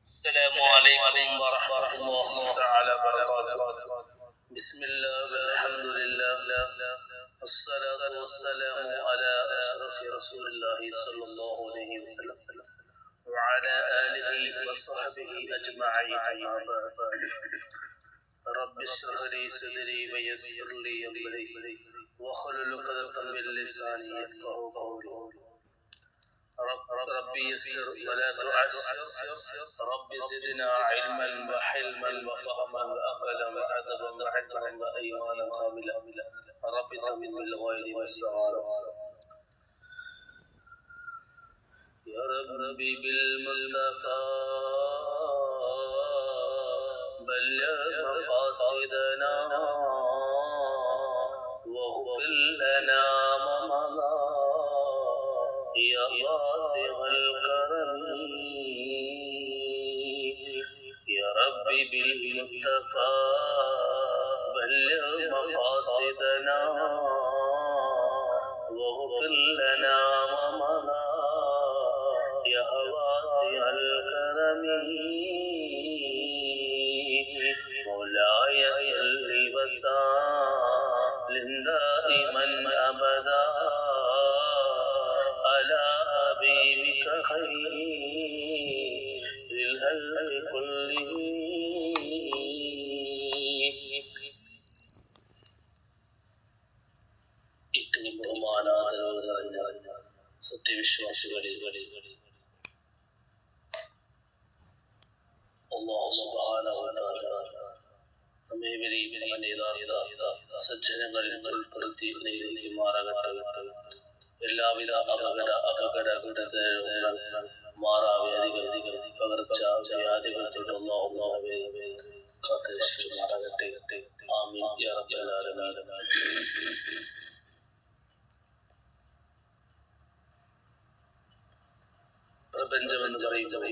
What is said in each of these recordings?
السلام عليكم ورحمة الله تعالى وبركاته. بسم الله والحمد لله والصلاة والسلام على أشرف رسول الله صلى الله عليه وسلم وعلى آله وصحبه أجمعين. أما بعد رب اشرح لي صدري ويسر لي أمري واحلل عقدة من لساني يفقهوا قولي. ربي يسر ولا تعسر، ربي زدنا علما وحلما وفهما وأقلا وأدبا وعلما وإيمانا كاملا، ربي تمد بالغير والسعادة. يا ربي بالمصطفى بلغ مقاصدنا واغفر لنا ما مضى يا واسع الكرم. يا ربي بالمصطفى بلغ مقاصدنا واغفر لنا ما مضى يا واسع الكرم. مولاي صل وسلم دائما أبدا على حبيبك خير الخلق كلهم. ഇത്തിരി ബഹുമാനാദരവ് നിറഞ്ഞ സത്യവിശ്വാസികളെ, അല്ലാഹു സുബ്ഹാനഹു വ തആല നമ്മേവരെയും യഥാർത്ഥ സജ്ജനങ്ങളിൽ ഉൾപ്പെടുത്തി അനുഗ്രഹിക്കുമാറാകട്ടെ. എല്ലാവിധ അപകട മാറാവ്യാധികൾ പകർച്ച വ്യാധികൾ തൊട്ടുള്ളവരെ കാത്തുരക്ഷിക്കുമാറാകട്ടെ. ആമീൻ യാ റബ്ബൽ ആലമീൻ. പ്രപഞ്ചമെന്ന് പറയുന്നത്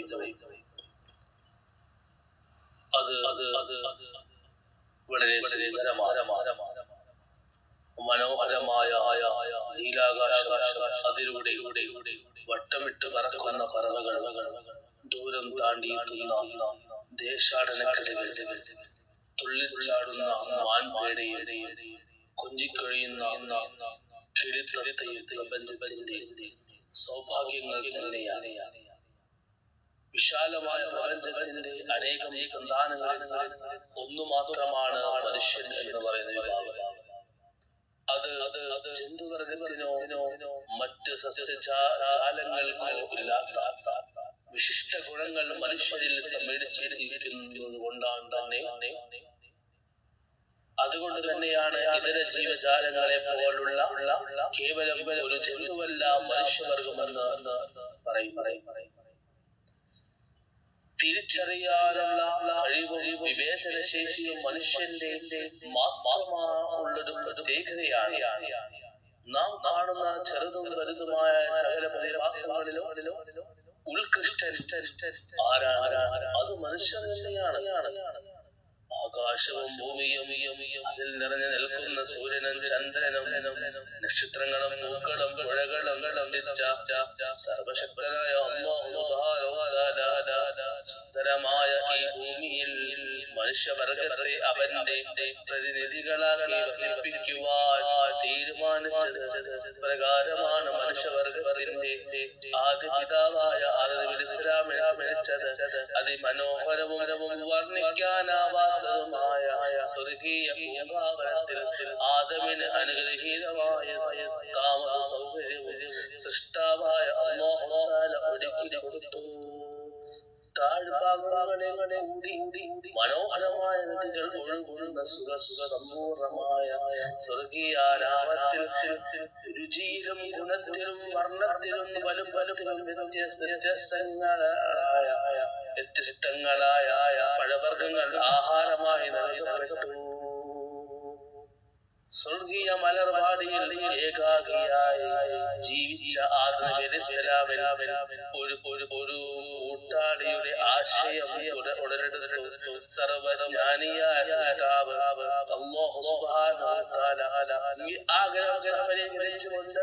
വളരെ മനോഹരമായ നീലാകാശം, അതിലൂടെ വട്ടമിട്ട് പറക്കുന്ന പറവകൾ, ദൂരം താണ്ടിയെത്തുന്ന ദേശാടനക്കിളികൾ, തുള്ളിച്ചാടുന്ന മാൻപേടയെ, കൊഞ്ചിക്കഴിയുന്ന കിളിത്തത്തയും പ്രപഞ്ചത്തിന്റെ സൗഭാഗ്യങ്ങൾ തന്നെയാണ്. വിശാലമായ പ്രപഞ്ചത്തിന്റെ അനേകം സന്താനങ്ങളിൽ ഒന്നു മാത്രമാണ് മനുഷ്യൻ എന്ന് പറയുന്ന വിഭാഗം. അത് ജന്തുവർഗത്തിനോ മറ്റ് സസ്യജാലങ്ങൾക്കോ ഇല്ലാത്ത വിശിഷ്ട ഗുണങ്ങൾ മനുഷ്യരിൽ സമ്മേളിച്ചിരിക്കുന്നത് കൊണ്ടാണ് അതുകൊണ്ട് തന്നെയാണ് ഇതര ജീവജാലങ്ങളെ പോലുള്ള കേവലം ഒരു ജന്തുവല്ല മനുഷ്യവർഗമെന്ന് പറയുന്നത്. തിരിച്ചറിയാനുള്ള കഴിവും വിവേചനശേഷിയും മനുഷ്യന്റെ മാത്രമുള്ളൊരു പ്രത്യേകതയാണ്. നാം കാണുന്ന ചെറുതും വലുതുമായ സകല പ്രതിഭാസങ്ങളിലും ഉത്കൃഷ്ടൻ ആരാണ്? അത് മനുഷ്യൻ തന്നെയാണ്. ആകാശവും ഭൂമിയും അതിൽ നിറഞ്ഞു നിൽക്കുന്ന സൂര്യനും ചന്ദ്രനും നക്ഷത്രങ്ങളും പൂക്കളും പുഴകളും സർവശക്തനായ അല്ലാഹു സുബ്ഹാനഹു വ തആല സുന്ദരമായ ഈ ഭൂമിയിൽ മനുഷ്യവർഗത്തെ അവന്റെ പ്രതിനിധികളാക്കി വസിപ്പിക്കുവാൻ തീരുമാനിച്ചത് പ്രകാരമാണ് മനുഷ്യവർഗത്തിന്റെ ആദ്യ പിതാവായ ആദം ഇസ്ലാമിനെ സ്മരിച്ചത്. അതിമനോഹരവും വർണ്ണിക്കാനാവാത്തതുമായ സ്വർഗീയ പൂങ്കാവനത്തിൽ ആദമിന് അനുഗ്രഹീതമായ താമസ സൗകര്യവും സൃഷ്ടാവായ അല്ലാഹു തആല ഒരുക്കി കൊടുത്തു. താഴ്ഭാഗങ്ങളെ കൂടി മനോഹരമായ നദികൾ ഒഴുകുന്ന സമ്പൂർണമായ സ്വർഗീയാരാമത്തിൽ രുചിയിലും ഗുണത്തിലും വർണ്ണത്തിലും വലുപ്പത്തിലും വ്യത്യസ്തങ്ങളായ പഴവർഗ്ഗങ്ങൾ ആഹാരമായി നൽകപ്പെട്ടു. സ്വർഗീയ മലർവാടിയിൽ ഏകാഗിയായി ജീവിച്ച ആദം അലൈഹിസ്സലാമിൽ ഒരു കൂട്ടാളിയുടെ ആശയം ഉടലെടുത്തു. സർവജ്ഞാനിയായ സൃഷ്ടാവ് അല്ലാഹു സുബ്ഹാനഹു വ തആല ഈ ആഗ്രഹം സഫലീകരിച്ചുകൊണ്ട്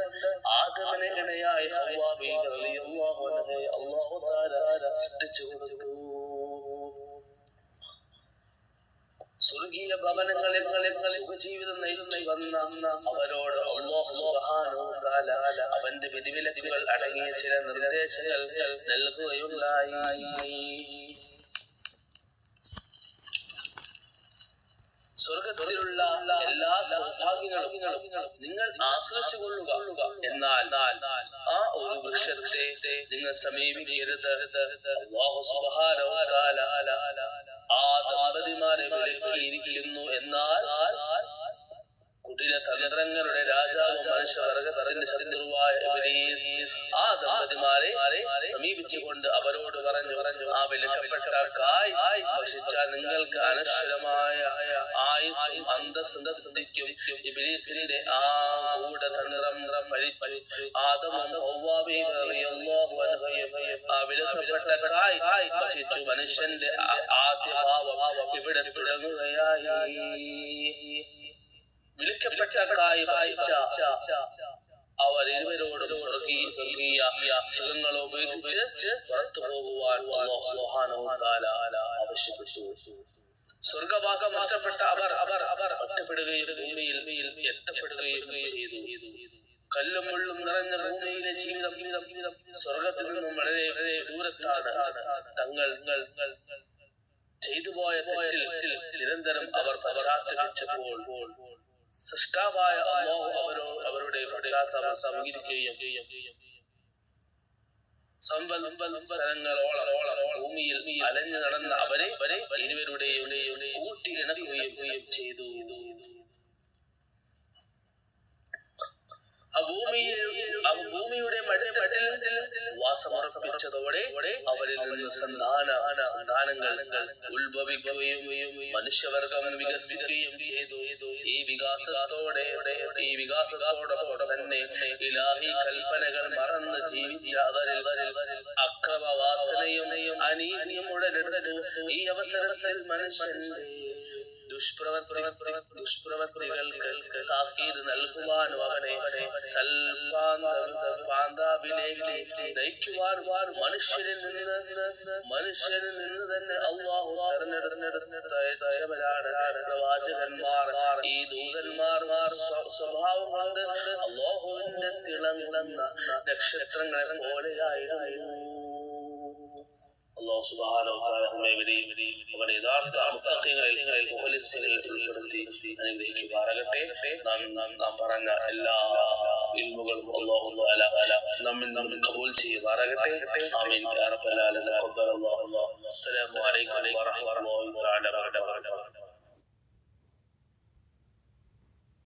ആദമിനെ ഇണയായി ഹവ്വാ റളിയല്ലാഹു അൻഹയെ അല്ലാഹു തആല സൃഷ്ടിച്ചു കൊടുത്തു. അവരോട് അല്ലാഹു സുബ്ഹാനഹു വ തആല അവന്റെ വിധിവിലക്കുകൾ അടങ്ങിയ ചില നിർദ്ദേശങ്ങൾ നൽകുകയുണ്ടായി. സ്വർഗത്തിലുള്ള എല്ലാ സൗഭാഗ്യങ്ങളും നിങ്ങൾ ആസ്വദിച്ചു കൊള്ളുക. എന്നാൽ ആ ഒരു വൃക്ഷത്തെ നിങ്ങൾ സമീപിക്കരുത്. അല്ലാഹു സുബ്ഹാനഹു വ തആല ആ ദമ്പതിമാരെ വിലക്കിയിരിക്കുന്നു. എന്നാൽ കുടില തന്ത്രങ്ങളുടെ രാജാവ് മനുഷ്യവർഗത്തിന്റെ ശത്രുവായ ഇബ്ലീസ് ആ ദമ്പതിമാരെ സമീപിച്ചുകൊണ്ട് അവരോട് പറഞ്ഞു, ആ വിലക്കപ്പെട്ട കായ് ഭക്ഷിച്ചാൽ നിങ്ങൾക്ക് അനശ്വരമായ ആയുസ്സും അന്തസ്സും സിദ്ധിക്കും. ഇബ്ലീസിന്റെ ആ ഗൂഢതന്ത്രം ഫലിച്ചു. ആദമും ഹവ്വായും റളിയല്ലാഹു അൻഹും ആ വിലക്കപ്പെട്ട കായ് ഭക്ഷിച്ചു. മനുഷ്യന്റെ ആദ്യ ഭാവം ഇവിടെ തുടങ്ങുകയായി. വിളിക്കപ്പെട്ട കായ് ഭക്ഷിച്ച അവർ ഇരുവരോടും സ്വർഗീയ സുഖങ്ങളെ ഉപേക്ഷിച്ച് പുറത്തു പോകുവാൻ അല്ലാഹു സുബ്ഹാനഹു വ തആല ആവശ്യപ്പെട്ടു. സ്വർഗവാസം നഷ്ടപ്പെട്ട അവർ ഒറ്റപ്പെടുകയും ഭൂമിയിൽ എത്തപ്പെടുകയും ചെയ്തു. കല്ലും മുള്ളും നിറഞ്ഞ ഭൂമിയിലെ ജീവിതം സ്വർഗത്തിൽ നിന്നും വളരെ ദൂരത്താണ്. തങ്ങൾ ചെയ്തുപോയ തെറ്റിൽ നിരന്തരം അവർ പശ്ചാത്തപിച്ചപ്പോൾ സൃഷ്ടാവായ അല്ലാഹു അവരുടെ പശ്ചാത്താപം സ്വീകരിക്കുകയും സംവത്സരങ്ങളോളം ഭൂമിയിൽ അലഞ്ഞു നടന്ന അവരെ ഇരുവരുടെയും കൂട്ടി ഇണക്കുകയും ചെയ്തു. ഭൂമിയുടെ മടിത്തട്ടിൽ വാസമർപ്പിച്ചതോടെ അവരിൽ നിന്ന് സന്താനങ്ങൾ ഉത്ഭവിക്കുകയും മനുഷ്യവർഗം വികസിക്കുകയും ചെയ്തു. ഈ വികാസത്തോടൊപ്പം തന്നെ ഇലാഹി കൽപ്പനകൾ മറന്ന് ജീവിച്ച അവരിൽ അക്രമവാസനയും അനീതിയും ഉടലെടുത്തു. ഈ അവസരത്തിൽ മനുഷ്യന്റെ ദുഷ്പ്രവൃത്തികൾക്ക് താക്കീത് നൽകുവാനും അവനെ സൽപാന്താവിലേക്ക് നയിക്കുവാനും മനുഷ്യനിൽ നിന്ന് തന്നെ അല്ലാഹു തെരഞ്ഞെടുത്തവരാണ് പ്രവാചകന്മാർ. ഈ ദൂതന്മാർ സ്വഭാവം കൊണ്ട് അല്ലാഹുവിന്റെ തിളങ്ങുന്ന നക്ഷത്രങ്ങളെ പോലെയായിരുന്നു. അല്ലാഹു സുബ്ഹാനഹു വ തആല അവനെ യഥാർത്ഥ മുത്തഖീങ്ങളിൽ മുഖ്ലിസീങ്ങളിൽ ഉൾപ്പെടുത്തി അനുഗ്രഹിക്കുമാറാകട്ടെ. നാം പറഞ്ഞ എല്ലാ ഇൽമുകളും അല്ലാഹു തആല നമ്മിൽ ഖബൂൽ ചെയ്യുമാറാകട്ടെ. ആമീൻ യാ റബ്ബൽ ആലമീൻ. അസ്സലാമു അലൈക്കും വറഹ്മത്തുള്ളാഹി തആല വബറകാതുഹു.